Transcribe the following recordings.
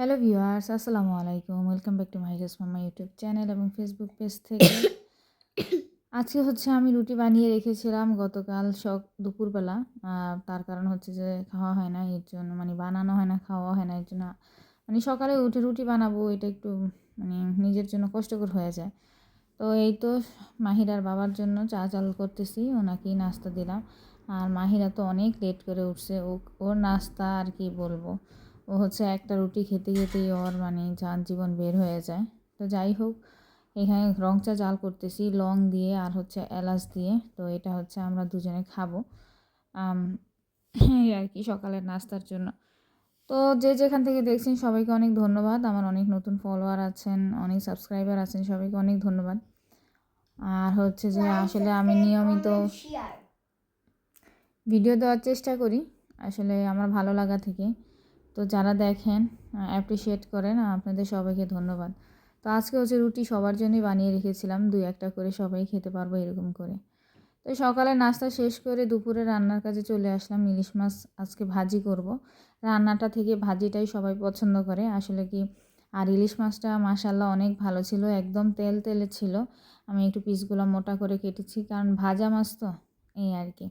Hello viewers, আসসালামু আলাইকুম। Welcome back to Mahira's mamma YouTube channel এবং ফেসবুক পেজ থেকে। আজকে আমি রুটি বানিয়ে রেখেছিলাম গতকাল দুপুরবেলা। তার কারণ হচ্ছে যে খাওয়া হয় না, এর জন্য বানানো হয় না, খাওয়া হয় না, এর জন্য সকালে উঠে রুটি বানাবো, এটা একটু নিজের জন্য কষ্টকর হয়ে যায়। তো এই তো মাহিরার বাবার জন্য চা চাল করতেছি, ওনাকেই নাস্তা দিলাম। আর মাহিরা তো অনেক লেট করে উঠছে, ওর নাস্তা আর কি বলবো। ও একটা রুটি খেতে খেতেই ওর জীবন বের হয়ে যায়। তো যাই হোক, এখানে রং চা জাল করতেছি লং দিয়ে আর এলাচ দিয়ে। তো এটা আমরা দুজনে খাবো এই আর কি সকালের নাস্তার জন্য। তো যে যেখান থেকে দেখছেন সবাইকে অনেক ধন্যবাদ। আমার অনেক নতুন ফলোয়ার আছেন, অনেক সাবস্ক্রাইবার আছেন, সবাইকে অনেক ধন্যবাদ। আর যে আসলে আমি নিয়মিত ভিডিও দেওয়ার চেষ্টা করি আসলে আমার ভালো লাগা থেকে। তো যারা দেখেন, অ্যাপ্রিসিয়েট করেন, আপনাদের সবাইকে ধন্যবাদ। তো আজকে রুটি সবার জন্যই বানিয়ে রেখেছিলাম, 2-1টা করে সবাই খেতে পারবো এরকম করে। তো সকালে নাস্তা শেষ করে দুপুরে রান্নার কাজে চলে আসলাম। ইলিশ মাছ আজকে ভাজি করব। রান্নাটা থেকে ভাজিটাই সবাই পছন্দ করে আসলে কি। আর ইলিশ মাছটা মাশাআল্লাহ অনেক ভালো ছিল, একদম তেল তেলে ছিল। আমি একটু পিসগুলো মোটা করে কেটেছি, কারণ ভাজা মাছ তো, এই আর কি।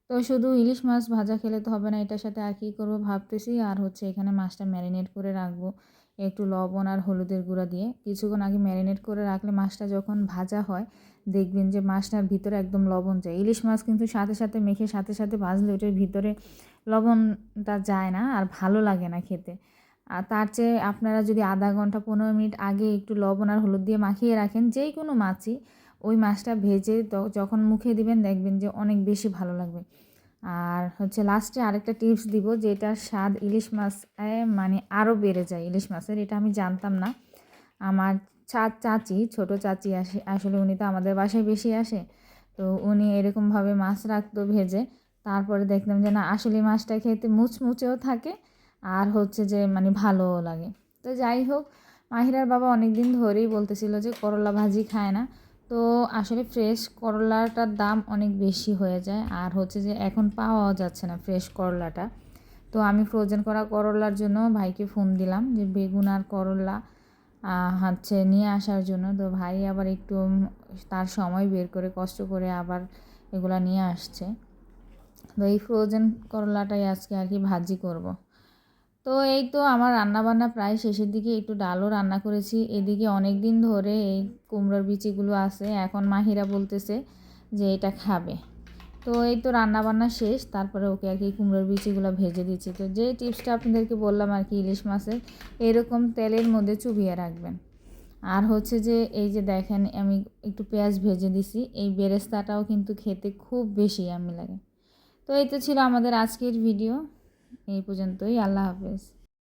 তো শুধু ইলিশ মাছ ভাজা খেলে তো হবে না, এটার সাথে আর কী করবো ভাবতেছি। আর এখানে মাছটা ম্যারিনেট করে রাখবো একটু লবণ আর হলুদের গুঁড়া দিয়ে। কিছুক্ষণ আগে ম্যারিনেট করে রাখলে মাছটা যখন ভাজা হয় দেখবেন যে মাছটার ভিতরে একদম লবণ যায়। ইলিশ মাছ কিন্তু সাথে সাথে মেখে সাথে সাথে ভাজলে ওটার ভিতরে লবণটা যায় না, আর ভালো লাগে না খেতে। আর তার চেয়ে আপনারা যদি আধা ঘন্টা 15 মিনিট আগে একটু লবণ আর হলুদ দিয়ে মাখিয়ে রাখেন যেই কোনো মাছই, ওই মাছটা ভেজে যখন মুখে দিবেন দেখবেন যে অনেক বেশি ভালো লাগবে। আর লাস্টে আরেকটা টিপস দিব, যেটার স্বাদ ইলিশ মাছ আরও বেড়ে যায় ইলিশ মাছের। এটা আমি জানতাম না। আমার চাচি, ছোট চাচি আসলে উনি তো আমাদের বাসায় বেশি আসে। তো উনি এরকমভাবে মাছ রাখতো ভেজে, তারপরে দেখলাম যে না, আসলে মাছটা খেতে মুচমুচেও থাকে আর যে ভালোও লাগে। তো যাই হোক, মাহিরার বাবা অনেক দিন ধরেই বলতেছিল যে করলা ভাজি খায় না। তো আসলে ফ্রেশ করলাটার দাম অনেক বেশি হয়ে যায়, আর যে এখন পাওয়াও যাচ্ছে না ফ্রেশ করলাটা। তো আমি ফ্রোজেন করা করলার জন্য ভাইকে ফোন দিলাম যে বেগুন আর করলা নিয়ে আসার জন্য। তো ভাই আবার একটু তার সময় বের করে কষ্ট করে আবার এগুলা নিয়ে আসছে। তো এই ফ্রোজেন করলাটাই আজকে আর কি ভাজি করব। তো এই তো আমার রান্নাবান্না প্রায় শেষের দিকে, একটু ডালও রান্না করেছি। এদিকে অনেক দিন ধরে এই কুমড়োর বিচিগুলো আছে, এখন মাহিরা বলতেছে যে এটা খাবে। তো এই তো রান্নাবান্না শেষ, তারপরে ওকে আর কি কুমড়োর বিচিগুলো ভেজে দিচ্ছি। তো যে টিপসটা আপনাদেরকে বললাম আর কি, ইলিশ মাছের এরকম তেলের মধ্যে চুবিয়ে রাখবেন। আর যে এই যে দেখেন আমি একটু পেঁয়াজ ভেজে দিছি, এই বেরেস্তাটাও কিন্তু খেতে খুব বেশি ইয়াম্মি লাগে। তো এই তো ছিল আমাদের আজকের ভিডিও, এই পর্যন্তই। আল্লাহ হাফেজ।